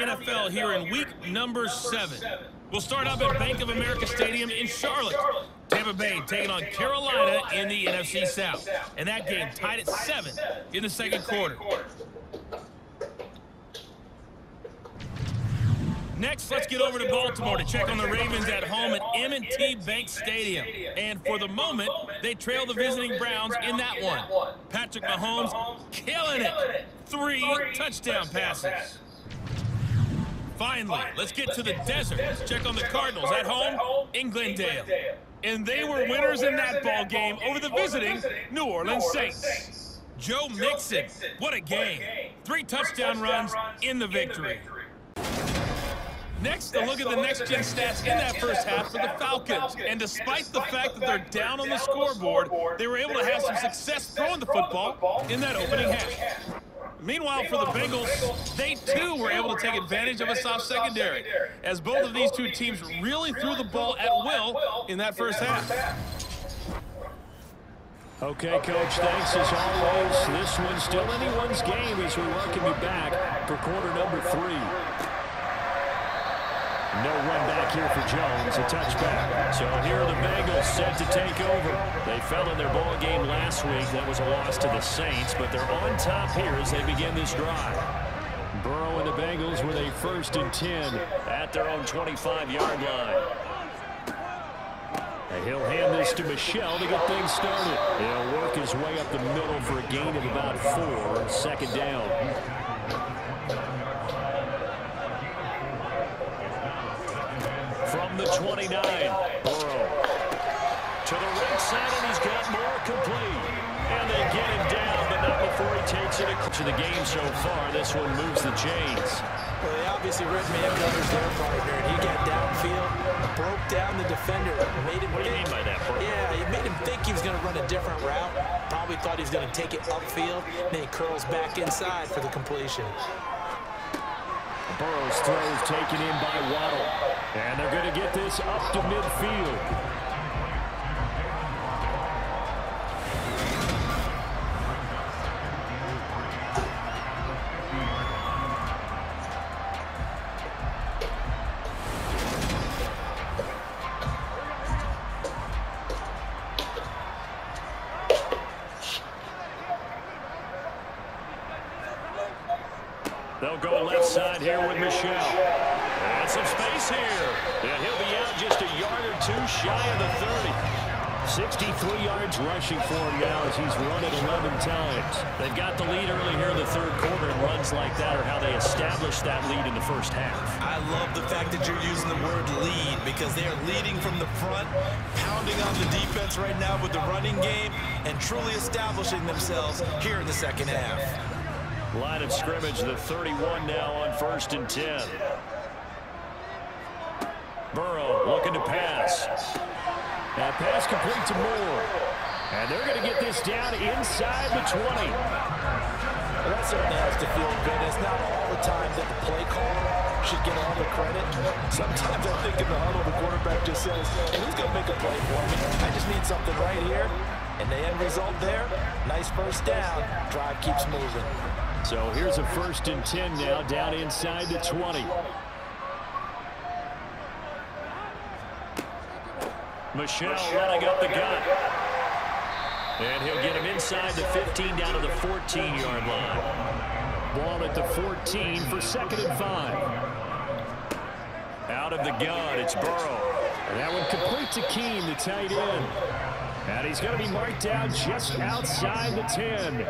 NFL here in week number 7. We'll start up at Bank of America Stadium in Charlotte. Tampa Bay taking on Carolina in the NFC South. And that game tied at 7 in the second quarter. Next, let's get over to Baltimore to check on the Ravens at home at M&T Bank Stadium. And for the moment, they trail the visiting Browns in that one. Patrick Mahomes killing it. 3 touchdown passes. Finally, let's get to the desert. Let's check on the Cardinals at home in Glendale. And they were winners in that ball game over the visiting New Orleans Saints. Joe Mixon, what a game. 3 touchdown runs in the victory. Next, a look at the next-gen stats in that first half for the Falcons. And despite the fact that they're down on the scoreboard, they were able to have some success throwing the football in that opening half. Meanwhile, for the Bengals, they too were able to take advantage of a soft secondary, as both of these two teams really threw the ball at will in that first half. Okay, Coach, thanks as always. This one's still anyone's game as we welcome you back for quarter number 3. No run back here for Jones, a touchback. So here are the Bengals set to take over. They fell in their ball game last week. That was a loss to the Saints, but they're on top here as they begin this drive. Burrow and the Bengals with a 1st and 10 at their own 25-yard line. And he'll hand this to Michel to get things started. He'll work his way up the middle for a gain of about 4, 2nd down. From the 29, Burrow to the right side, and he's got more complete. And they get him down, but not before he takes it to the game so far. This one moves the chains. Well, they obviously read man-gunners their partner, and he got downfield, broke down the defender, made him. What do you mean by that? Yeah, he made him think he was going to run a different route. Probably thought he was going to take it upfield, then he curls back inside for the completion. Burrow's throw is taken in by Waddle. And they're going to get this up to midfield. They'll go left side here with Michel. And some space here. And he'll be out just a yard or 2 shy of the 30. 63 yards rushing for him now as he's run it 11 times. They've got the lead early here in the 3rd quarter, and runs like that are how they established that lead in the first half. I love the fact that you're using the word lead, because they are leading from the front, pounding on the defense right now with the running game, and truly establishing themselves here in the second half. Line of scrimmage, the 31 now on 1st and 10. Burrow looking to pass. That pass complete to Moore. And they're going to get this down inside the 20. Well, that certainly has to feel good. It's not all the time that the play caller should get all the credit. Sometimes I think in the huddle, the quarterback just says, hey, who's going to make a play for me? I just need something right here. And the end result there, nice first down. Drive keeps moving. So here's a 1st and 10 now, down inside the 20. Michel running up the gut. And he'll get him inside the 15 down to the 14-yard line. Ball at the 14 for 2nd and 5. Out of the gun, it's Burrow. And that one complete to Keene, the tight end. And he's going to be marked down just outside the 10.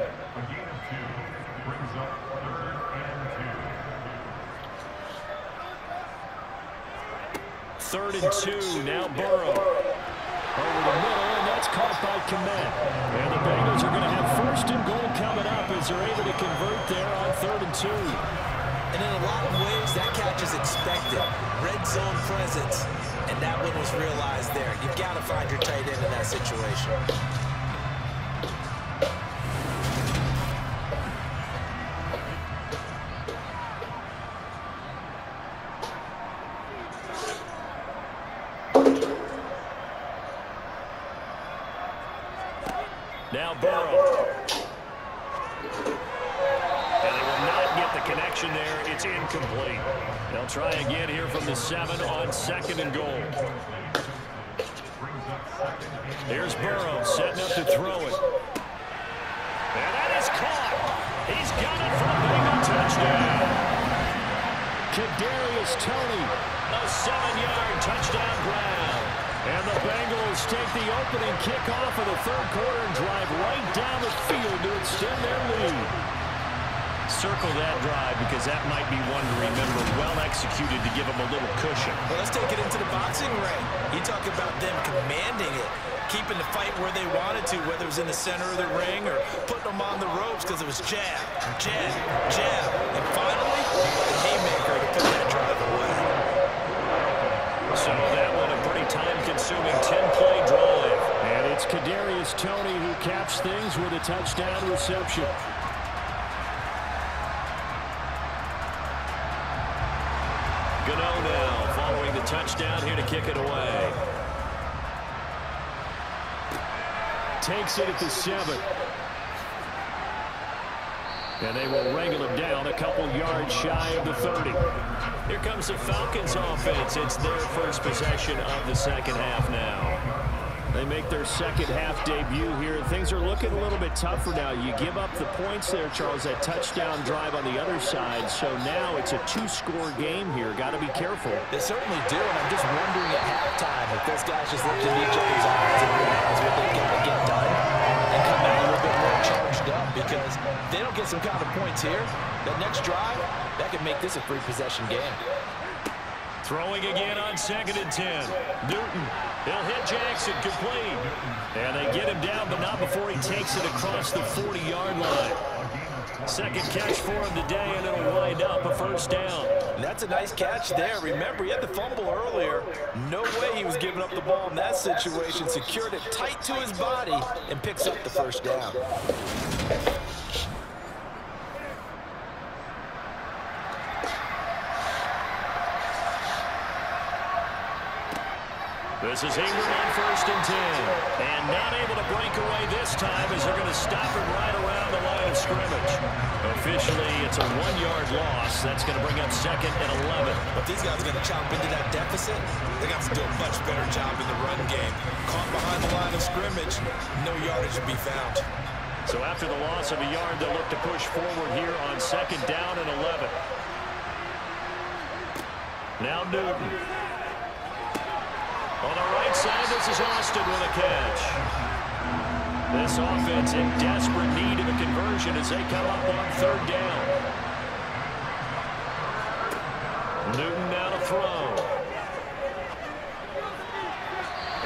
Third and 2, now Burrow. Over the middle, and that's caught by Kmet. And the Bengals are going to have 1st and goal coming up as they're able to convert there on 3rd and 2. And in a lot of ways, that catch is expected. Red zone presence, and that one was realized there. You've got to find your tight end in that situation. Now Burrow. And they will not get the connection there. It's incomplete. incomplete. They'll try again here from the 7 on 2nd and goal. Here's Burrow setting up to throw it. And that is caught. He's got it for a Bengal touchdown. Kadarius Toney, a 7-yard touchdown grab. And the Bengals take the opening kickoff of the 3rd quarter and drive right down the field to extend their lead. Circle that drive because that might be one to remember. Well executed to give them a little cushion. Well, let's take it into the boxing ring. You talk about them commanding it, keeping the fight where they wanted to, whether it was in the center of the ring or putting them on the ropes because it was jab, jab, jab. And finally, the haymaker to put that drive away. So that one a pretty time-consuming 10-play drive. And it's Kadarius Toney who caps things with a touchdown reception. Gano now following the touchdown here to kick it away. Takes it at the 7. And they will wrangle it down a couple yards shy of the 30. Here comes the Falcons offense. It's their first possession of the second half now. They make their second half debut here. Things are looking a little bit tougher now. You give up the points there, Charles, that touchdown drive on the other side. So now it's a 2-score game here. Got to be careful. They certainly do, and I'm just wondering at halftime if those guys just looked at each other's eyes and realized what they've got to get done and come out a little bit more charged up, because if they don't get some kind of points here, that next drive, that could make this a 3-possession game. Throwing again on 2nd and 10. Newton, he'll hit Jackson, complete. And they get him down, but not before he takes it across the 40-yard line. Second catch for him today, and it'll wind up a first down. And that's a nice catch there. Remember, he had the fumble earlier. No way he was giving up the ball in that situation. Secured it tight to his body and picks up the first down. This is Ingram on 1st and 10. And not able to break away this time as they're going to stop him right around the line of scrimmage. Officially, it's a 1-yard loss. That's going to bring up 2nd and 11. But these guys are going to chomp into that deficit. They got to do a much better job in the run game. Caught behind the line of scrimmage, no yardage to be found. So after the loss of a yard, they'll look to push forward here on 2nd down and 11. Now Newton. On the right side, this is Austin with a catch. This offense in desperate need of a conversion as they come up on 3rd down. Newton now to throw.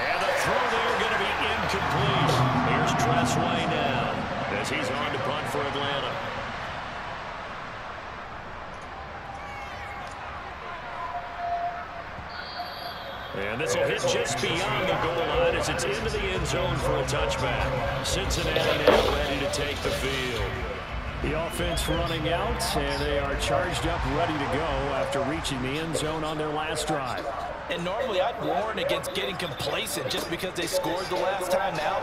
And the throw there going to be incomplete. Here's Tressway now as he's on to punt for Atlanta. And this will hit just beyond the goal line as it's into the end zone for a touchback. Cincinnati now ready to take the field. The offense running out, and they are charged up, ready to go after reaching the end zone on their last drive. And normally I'd warn against getting complacent just because they scored the last time out.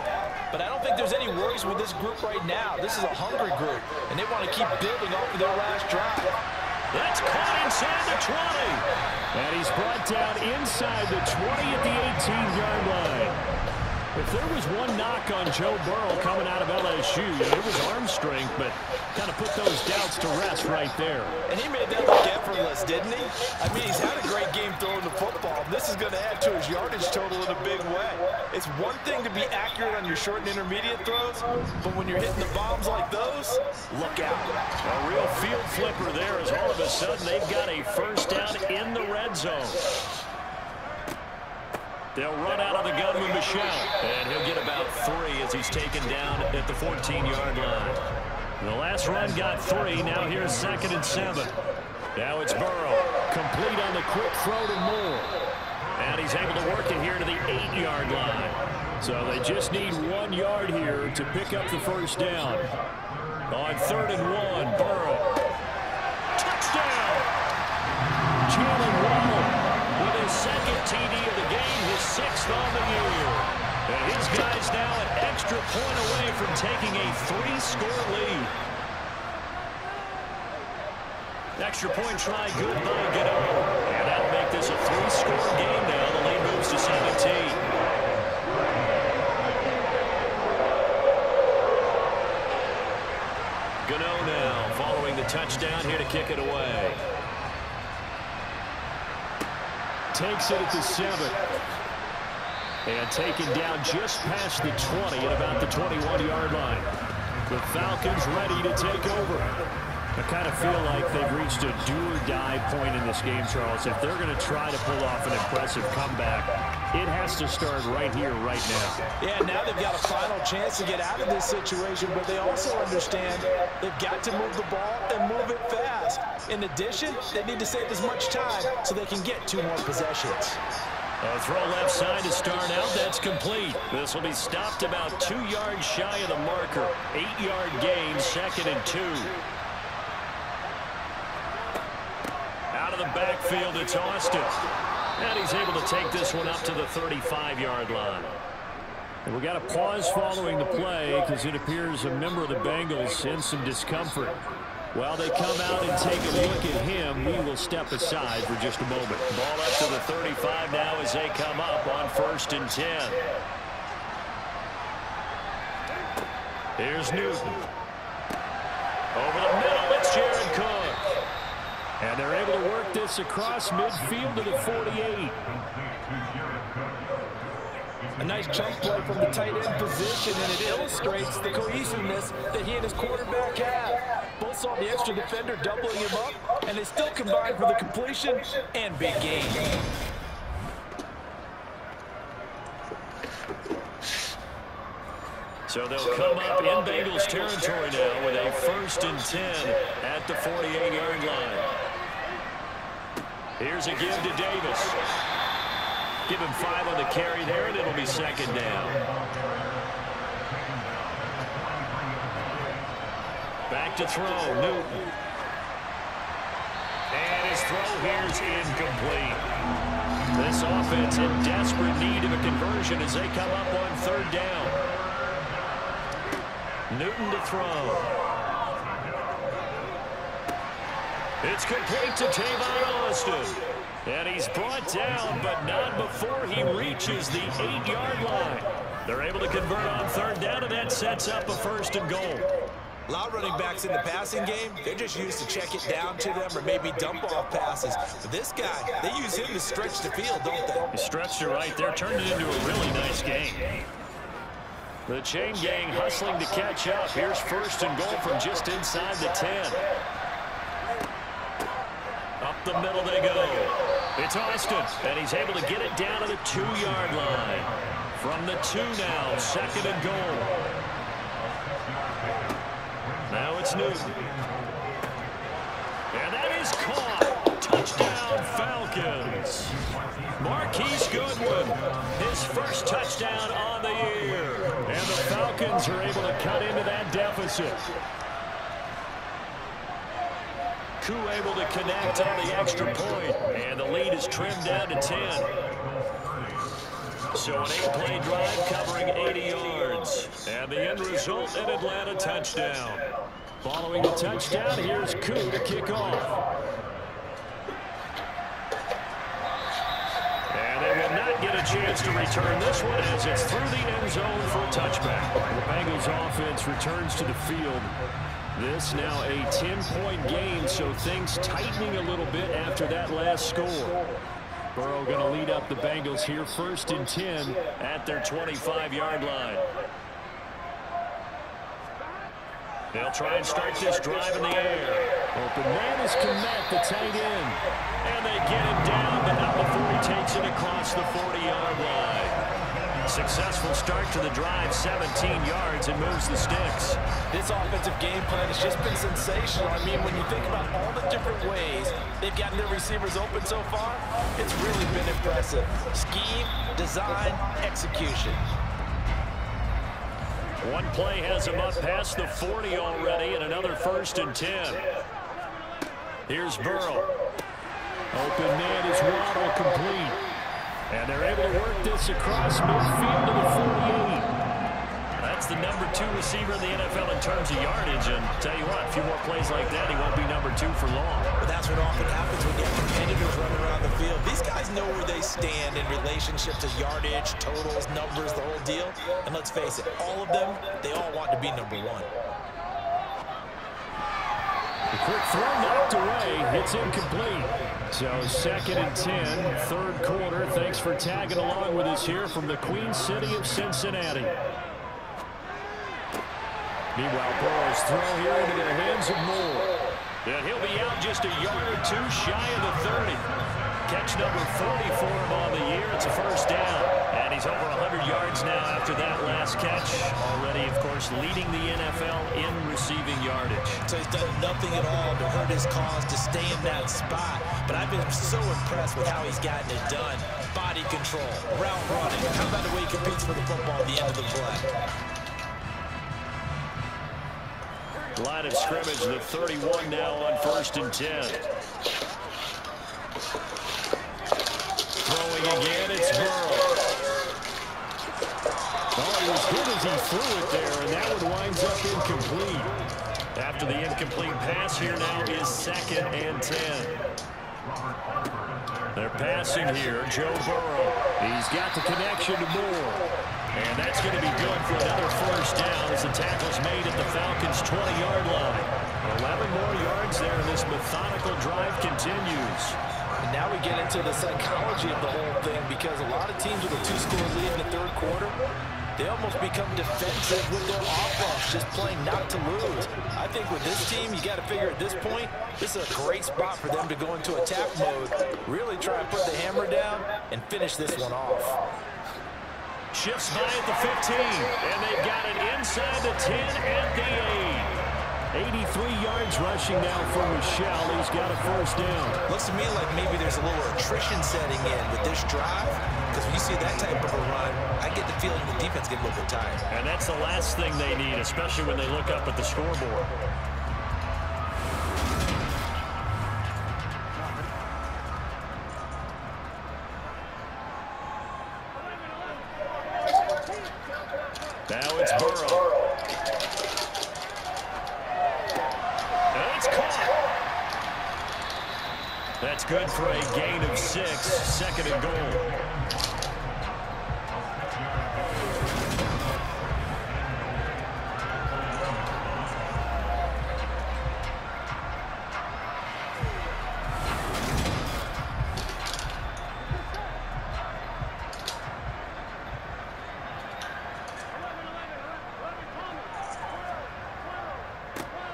But I don't think there's any worries with this group right now. This is a hungry group, and they want to keep building off of their last drive. That's caught inside the 20. And he's brought down inside the 20 at the 18-yard line. If there was one knock on Joe Burrow coming out of LSU, it was arm strength, but kind of put those doubts to rest right there. And he made that look effortless, didn't he? I mean, he's had a great game throwing the football. This is going to add to his yardage total in a big way. It's one thing to be accurate on your short and intermediate throws, but when you're hitting the bombs like those, look out. A real field flipper there as all of a sudden they've got a first down in the red zone. They'll run out of the gun with Michel, and he'll get about 3 as he's taken down at the 14-yard line. The last run got 3. Now here's 2nd and 7. Now it's Burrow, complete on the quick throw to Moore. And he's able to work it here to the 8-yard line. So they just need 1 yard here to pick up the first down. On 3rd and 1, Burrow. Touchdown! Jalen Waddle with his 2nd TD of the game, his 6th on the year. And his guys now an extra point away from taking a 3-score lead. Extra point try, good by Gano. And that'll make this a 3-score game now. The lead moves to 17. Gano now following the touchdown here to kick it away. Takes it at the 7. And taken down just past the 20 at about the 21-yard line. The Falcons ready to take over. I kind of feel like they've reached a do-or-die point in this game, Charles. If they're going to try to pull off an impressive comeback, it has to start right here, right now. Yeah, now they've got a final chance to get out of this situation, but they also understand they've got to move the ball and move it fast. In addition, they need to save as much time so they can get 2 more possessions. A throw left side to start out. That's complete. This will be stopped about 2 yards shy of the marker. 8-yard gain, 2nd and 2. Out of the backfield, it's Austin. And he's able to take this one up to the 35-yard line. And we got a pause following the play because it appears a member of the Bengals in some discomfort. While they come out and take a look at him, we will step aside for just a moment. Ball up to the 35 now as they come up on 1st and 10. Here's Newton. Over the middle, it's Jared Cook. And they're able to work this across midfield to the 48. A nice jump play from the tight end position, and it illustrates the cohesiveness that he and his quarterback have. Both saw the extra defender doubling him up, and they still combined for the completion and big gain. So they'll come up in Bengals territory now with a 1st and 10 at the 48-yard line. Here's a give to Davis. Give him 5 on the carry there, and it'll be 2nd down. Back to throw, Newton. And his throw here's incomplete. This offense in desperate need of a conversion as they come up on 3rd down. Newton to throw. It's complete to Tavon Austin. And he's brought down, but not before he reaches the 8-yard line. They're able to convert on 3rd down, and that sets up a 1st and goal. A lot of running backs in the passing game, they're just used to check it down to them or maybe dump off passes. But this guy, they use him to stretch the field, don't they? He stretched it right there, turned it into a really nice game. The chain gang hustling to catch up. Here's 1st and goal from just inside the 10. Up the middle they go. It's Austin, and he's able to get it down to the 2-yard line. From the 2 now, 2nd and goal. Now it's Newton. And that is caught. Touchdown, Falcons. Marquise Goodwin, his 1st touchdown on the year. And the Falcons are able to cut into that deficit. Koo able to connect on the extra point, and the lead is trimmed down to 10. So an 8-play drive covering 80 yards. And the end result, an Atlanta touchdown. Following the touchdown, here's Koo to kick off. And they will not get a chance to return this one as it's through the end zone for a touchback. The Bengals offense returns to the field. This now a 10-point game, so things tightening a little bit after that last score. Burrow going to lead up the Bengals here, 1st and 10 at their 25-yard line. They'll try and start this drive in the air. Open man is Komet, the tight end. And they get him down, but not before he takes it across the 40-yard line. Successful start to the drive, 17 yards, and moves the sticks. This offensive game plan has just been sensational. I mean, when you think about all the different ways they've gotten their receivers open so far, it's really been impressive. Scheme, design, execution. One play has him up past the 40 already, and another 1st and 10. Here's Burrow. Open man is Waddle, complete. And they're able to work this across midfield to the 48. That's He's the number 2 receiver in the NFL in terms of yardage. And tell you what, a few more plays like that, he won't be number 2 for long. But that's what often happens when you have competitors running around the field. These guys know where they stand in relationship to yardage, totals, numbers, the whole deal. And let's face it, all of them, they all want to be number 1. The quick throw knocked away. It's incomplete. So 2nd and 10, third quarter. Thanks for tagging along with us here from the Queen City of Cincinnati. Meanwhile, Burrow's throw here into the hands of Moore. And he'll be out just a yard or 2 shy of the 30. Catch number 40 for him on the year. It's a first down. And he's over 100 yards now after that last catch. Already, of course, leading the NFL in receiving yardage. So he's done nothing at all to hurt his cause, to stay in that spot. But I've been so impressed with how he's gotten it done. Body control, route running. How about the way he competes for the football at the end of the play? Line of scrimmage, the 31 now on 1st and 10. Throwing again, it's Burrow. Oh, he was good as he threw it there, and that one winds up incomplete. After the incomplete pass, here now is 2nd and 10. They're passing here, Joe Burrow. He's got the connection to Moore. And that's going to be good for another first down as the tackle's made at the Falcons' 20-yard line. 11 more yards there, and this methodical drive continues. And now we get into the psychology of the whole thing, because a lot of teams with a 2-score lead in the third quarter, they almost become defensive with their offense, just playing not to lose. I think with this team, you got to figure at this point, this is a great spot for them to go into attack mode, really try and put the hammer down and finish this one off. Shifts by at the 15, and they've got it inside the 10 and the 8. 83 yards rushing now for Michelle. He's got a first down. Looks to me like maybe there's a little attrition setting in with this drive, because when you see that type of a run, I get the feeling the defense gets a little bit tired. And that's the last thing they need, especially when they look up at the scoreboard. Now it's Burrow. And it's caught. That's good for a gain of 6. 2nd and goal.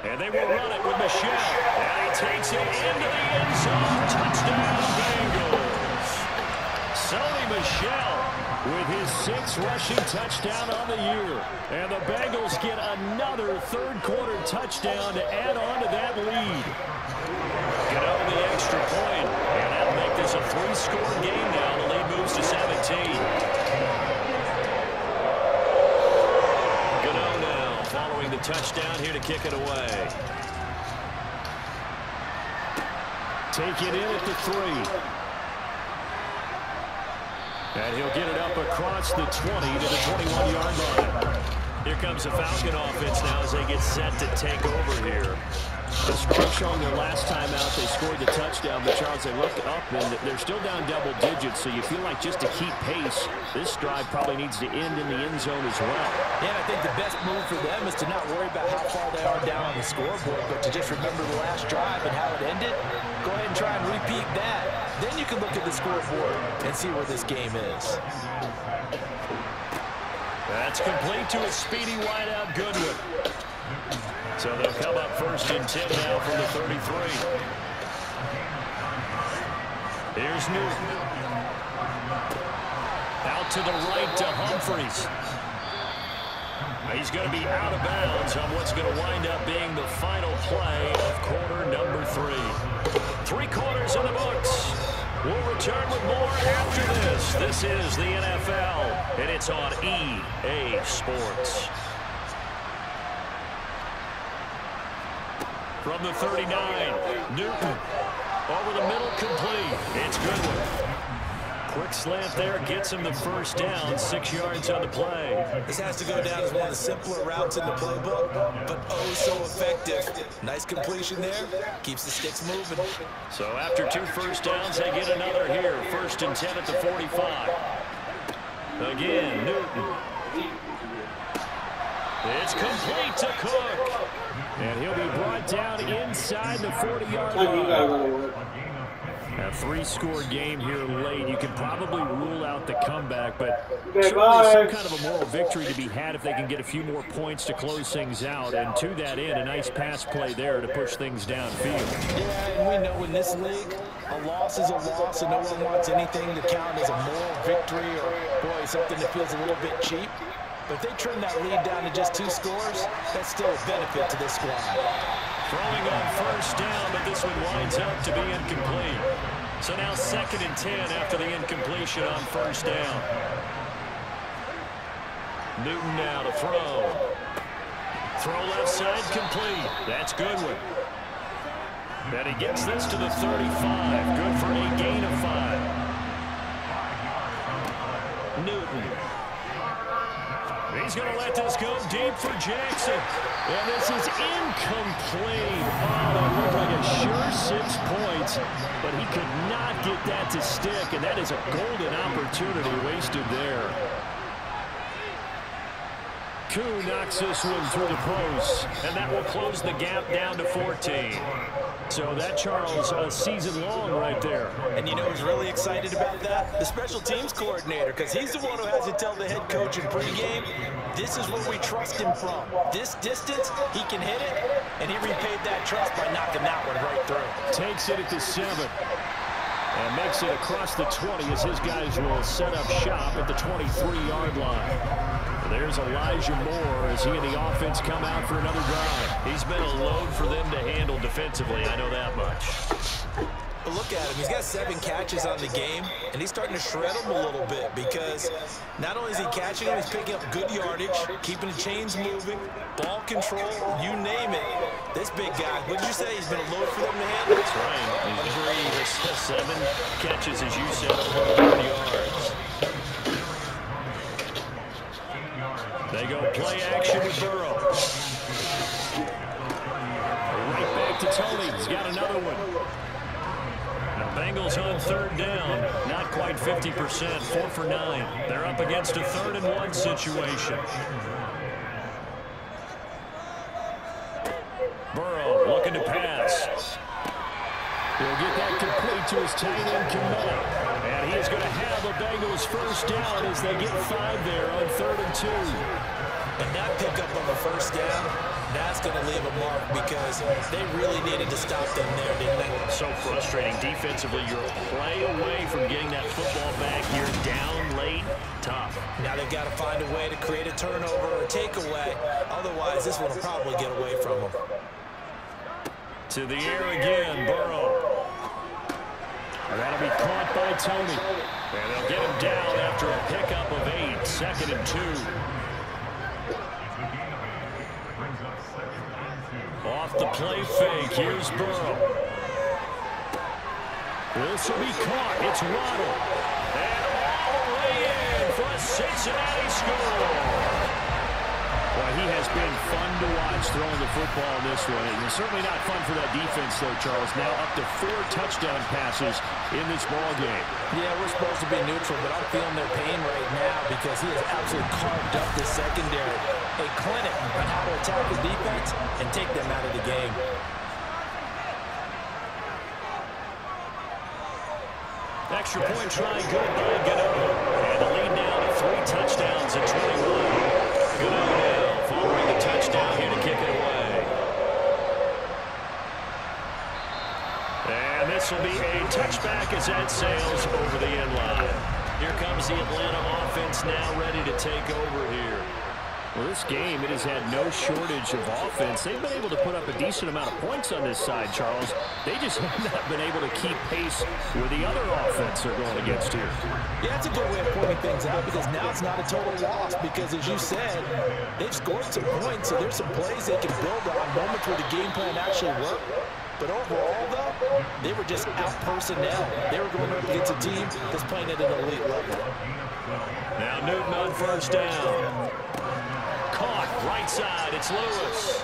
And they will run it with Michelle. And he takes it into the end zone. Touchdown, Bengals. Sony Michel with his 6th rushing touchdown on the year. And the Bengals get another third-quarter touchdown to add on to that lead. Get over the extra point. And that'll make this a 3-score game now. The lead moves to 17. The touchdown here to kick it away. Take it in at the 3. And he'll get it up across the 20 to the 21-yard line. Here comes the Falcon offense now as they get set to take over here. The score showing their last time out, they scored the touchdown, but Charles, they look up and they're still down double digits, so you feel like just to keep pace, this drive probably needs to end in the end zone as well. Yeah, I think the best move for them is to not worry about how far they are down on the scoreboard, but to just remember the last drive and how it ended. Go ahead and try and repeat that. Then you can look at the scoreboard and see where this game is. That's complete to a speedy wideout Goodwin. So they'll come up 1st and 10 now from the 33. Here's Newton. Out to the right to Humphries. He's going to be out of bounds on what's going to wind up being the final play of quarter number 3. 3 quarters in the books. We'll return with more after this. This is the NFL, and it's on EA Sports. From the 39, Newton. Over the middle, complete. It's Goodwin. Quick slant there gets him the first down, 6 yards on the play. This has to go down as one of the simpler routes in the playbook, but oh so effective. Nice completion there, keeps the sticks moving. So after 2 first downs, they get another here. 1st and 10 at the 45. Again, Newton. It's complete to Cook. And he'll be brought down inside the 40-yard line. A 3-score game here late. You can probably rule out the comeback, but certainly some kind of a moral victory to be had if they can get a few more points to close things out. And to that end, a nice pass play there to push things downfield. Yeah, and we know in this league, a loss is a loss, and no one wants anything to count as a moral victory or, boy, something that feels a little bit cheap. But if they trim that lead down to just 2 scores, that's still a benefit to this squad. Throwing on 1st down, but this one winds up to be incomplete. So now 2nd and 10 after the incompletion on 1st down. Newton now to throw. Throw left side complete. That's Goodwin. And he gets this to the 35. Good for a gain of 5. Newton. He's going to let this go deep for Jackson. And this is incomplete. Oh, that looked like a sure 6 points, but he could not get that to stick, and that is a golden opportunity wasted there. Koo knocks this one through the post, and that will close the gap down to 14. So that, Charles, a season long right there. And you know who's really excited about that? The special teams coordinator, because he's the one who has to tell the head coach in pregame, this is what we trust him from. This distance, he can hit it, and he repaid that trust by knocking that one right through. Takes it at the 7. And makes it across the 20 as his guys will set up shop at the 23-yard line. There's Elijah Moore as he and the offense come out for another drive. He's been a load for them to handle defensively, I know that much. But look at him. He's got 7 catches on the game, and he's starting to shred them a little bit because not only is he catching them, he's picking up good yardage, keeping the chains moving, ball control, you name it. This big guy, what did you say? He's been a load for them to handle? That's right. He's 7 catches, as you said, over 100 yards. They go play action with Burrow. Right back to Tony. He's got another one. The Bengals on 3rd down. Not quite 50%. 4 for 9. They're up against a 3rd and 1 situation. Burrow looking to pass. He'll get that complete to his tight end, Kamara. And he is going to have a Bengals 1st down as they get 5 there on 3rd and 2. And that pickup on the 1st down, that's going to leave a mark because they really needed to stop them there, didn't they? So frustrating defensively. You're a play away from getting that football back. You're down late. Tough. Now they've got to find a way to create a turnover or takeaway. Otherwise, this one will probably get away from them. To the air again, Burrow. That'll be caught by Tony. And they'll get him down after a pickup of 8. 2nd and 2. Off the play fake. Here's Burrow. This will be caught. It's Waddle. And all the way in for a Cincinnati score. Well, he has been fun to watch throwing the football in this one. It's certainly not fun for that defense, though, Charles. Now up to 4 touchdown passes in this ball game. Yeah, we're supposed to be neutral, but I'm feeling their pain right now because he has absolutely carved up the secondary. A clinic on how to attack the defense and take them out of the game. Extra point try good by Gano. And the lead now to 3 touchdowns at 21. Gano now following the touchdown here to kick it away. And this will be a touchback as that sails over the end line. Here comes the Atlanta offense now ready to take over here. Well, this game, it has had no shortage of offense. They've been able to put up a decent amount of points on this side, Charles. They just have not been able to keep pace with the other offense they're going against here. Yeah, that's a good way of pointing things out because now it's not a total loss because, as you said, they've scored some points, so there's some plays they can build on, moments where the game plan actually worked. But overall, though, They were just out personnel. They were going up against a team that's playing at an elite level. Now Newton on first down. Caught right side. It's Lewis.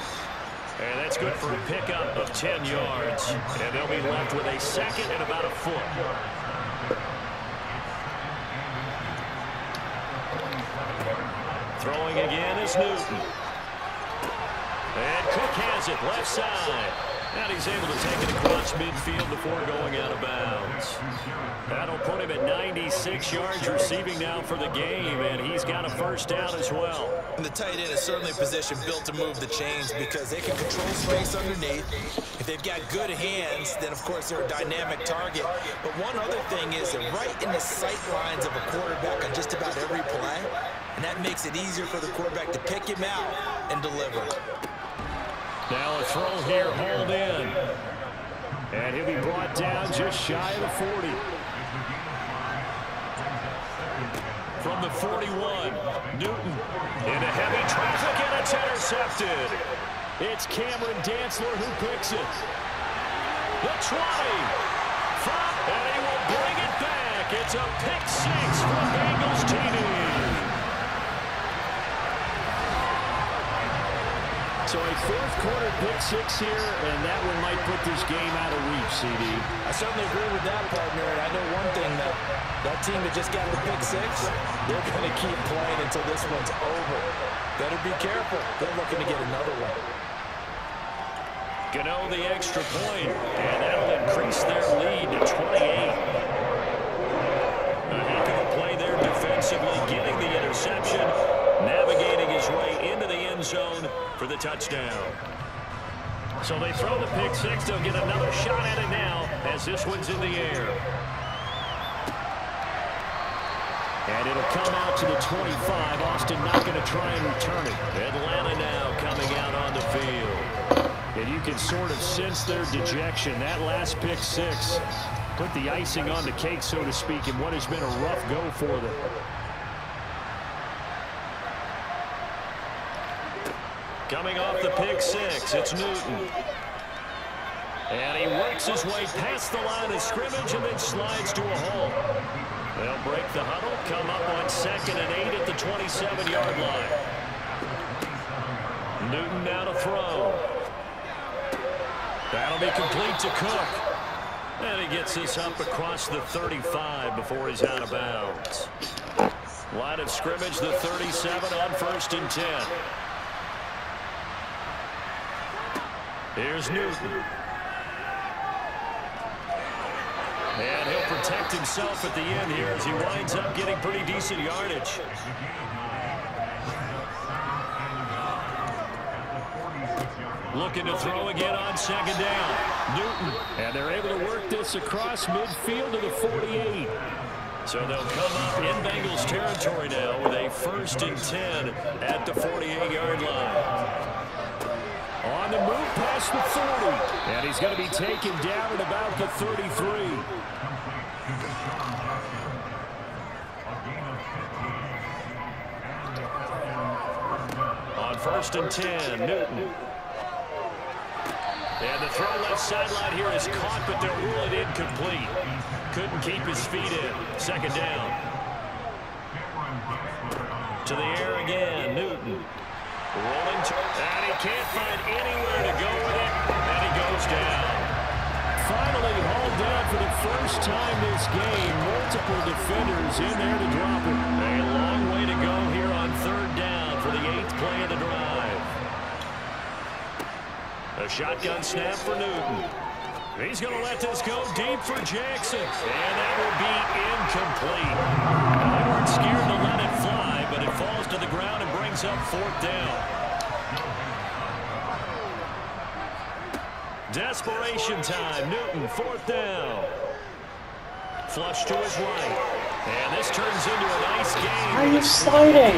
And that's good for a pickup of 10 yards. And they'll be left with a second and about a foot. Throwing again is Newton. And Cook has it left side. And he's able to take it across midfield before going out of bounds. That'll put him at 96 yards receiving now for the game, and he's got a first down as well. And the tight end is certainly a position built to move the chains because they can control space underneath. If they've got good hands, then of course they're a dynamic target. But one other thing is they're right in the sight lines of a quarterback on just about every play, and that makes it easier for the quarterback to pick him out and deliver. Now a throw here, hauled in. And he'll be brought down just shy of the 40. From the 41, Newton into heavy traffic, and it's intercepted. It's Cameron Dantzler who picks it. The 20. And he will bring it back. It's a pick six from Bengals TD. So a fourth quarter pick six here, and that one might put this game out of reach, CD. I certainly agree with that, partner. And I know one thing, that team that just got the pick six, they're going to keep playing until this one's over. Better be careful. They're looking to get another one. Gano the extra point, and that'll increase their lead to 28. A heck of a play there defensively, getting the interception, navigating his way into the end zone for the touchdown. So they throw the pick six. They'll get another shot at it now as this one's in the air. And it'll come out to the 25. Austin not going to try and return it. Atlanta now coming out on the field. And you can sort of sense their dejection. That last pick six put the icing on the cake, so to speak, in what has been a rough go for them. Coming off the pick six, it's Newton. And he works his way past the line of scrimmage and then slides to a hole. They'll break the huddle, come up on 2nd and 8 at the 27-yard line. Newton now to throw. That'll be complete to Cook. And he gets this up across the 35 before he's out of bounds. Line of scrimmage, the 37 on 1st and 10. Here's Newton. And he'll protect himself at the end here as he winds up getting pretty decent yardage. Looking to throw again on 2nd down. Newton. And they're able to work this across midfield to the 48. So they'll come up in Bengals territory now with a 1st and 10 at the 48-yard line. On the move past the 40. And he's going to be taken down at about the 33. On 1st and 10, Newton. And the throw left sideline here is caught, but they'll rule it incomplete. Couldn't keep his feet in. 2nd down. To the air again, Newton. Rolling, and he can't find anywhere to go with it, and he goes down. Finally hauled down for the first time this game. Multiple defenders in there to drop it. A long way to go here on 3rd down for the 8th play of the drive. A shotgun snap for Newton. He's going to let this go deep for Jackson, and that will be incomplete. Now, they weren't scared to let it fly, but it falls to the ground and brings up 4th down. Desperation time. Newton, 4th down. Flush to his right. And this turns into a nice game. Are you sliding?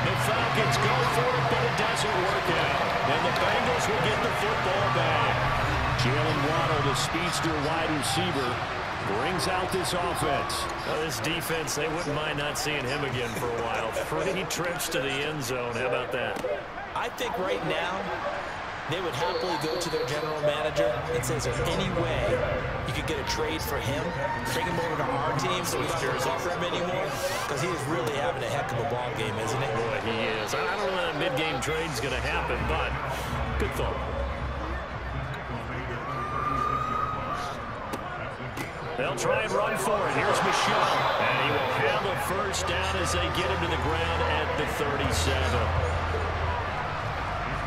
The Falcons go for it, but it doesn't work out. And the Bengals will get the football back. Jalen Waddle, the speedster wide receiver, brings out this offense. This defense, they wouldn't mind not seeing him again for a while. 3 trips to the end zone. How about that? I think right now, they would happily go to their general manager and say, is there any way you could get a trade for him, bring him over to our team so we don't have to offer him anymore? Because he is really having a heck of a ball game, isn't he? Boy, he is. I don't know that a mid-game trade is going to happen, but good thought. They'll try and run for it. Here's Michel. And he will have a first down as they get him to the ground at the 37.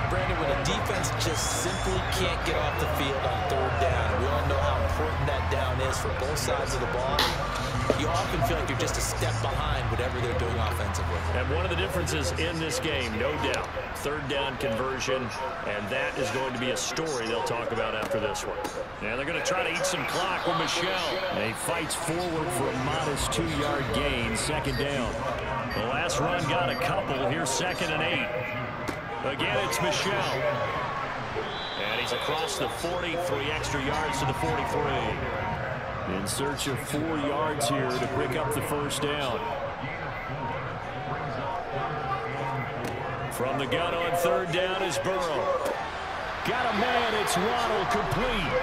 Brandon, when a defense just simply can't get off the field on third down, we all know how important that down is for both sides of the ball. You often feel like you're just a step behind whatever they're doing offensively. And one of the differences in this game, no doubt, third down conversion, and that is going to be a story they'll talk about after this one. Now they're going to try to eat some clock with Michel. And he fights forward for a modest 2-yard gain, second down. The last run got a couple. Here's 2nd and 8. Again, it's Michel. And he's across the 40, 3 extra yards to the 43. In search of 4 yards here to pick up the first down. From the gun on third down is Burrow. Got a man, it's Waddle, complete.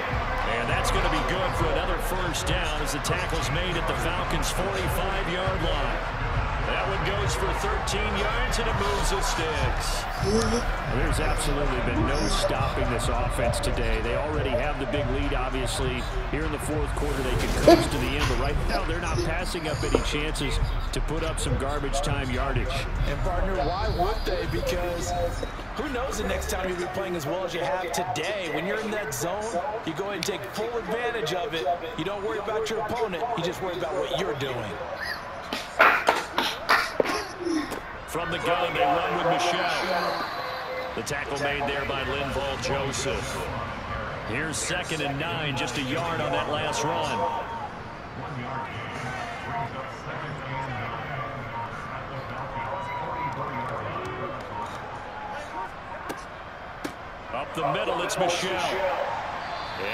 And that's going to be good for another first down as the tackle's made at the Falcons' 45-yard line. That one goes for 13 yards, and it moves the sticks. There's absolutely been no stopping this offense today. They already have the big lead, obviously. Here in the fourth quarter, they can coast to the end, but right now they're not passing up any chances to put up some garbage time yardage. And, partner, why would they? Because who knows the next time you'll be playing as well as you have today. When you're in that zone, you go ahead and take full advantage of it. You don't worry about your opponent. You just worry about what you're doing. From the gun, they run with Michel. The tackle made there by Linval Joseph. Here's 2nd and 9, just a yard on that last run. Up the middle, it's Michel.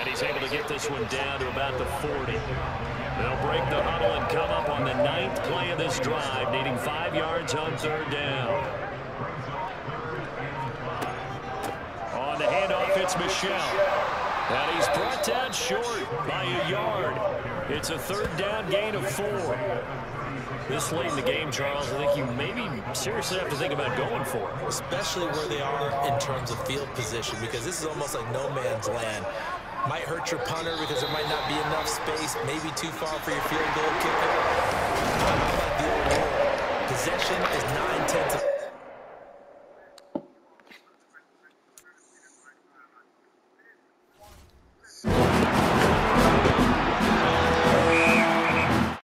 And he's able to get this one down to about the 40. They'll break the huddle and come up on the 9th play of this drive, needing 5 yards on third down. On the handoff, it's Michel. And he's brought down short by a yard. It's a third down gain of 4. This late in the game, Charles, I think you maybe seriously have to think about going for it. Especially where they are in terms of field position, because this is almost like no man's land. Might hurt your punter because there might not be enough space, maybe too far for your field goal kicker. How about the old rule? Possession is 9/10 of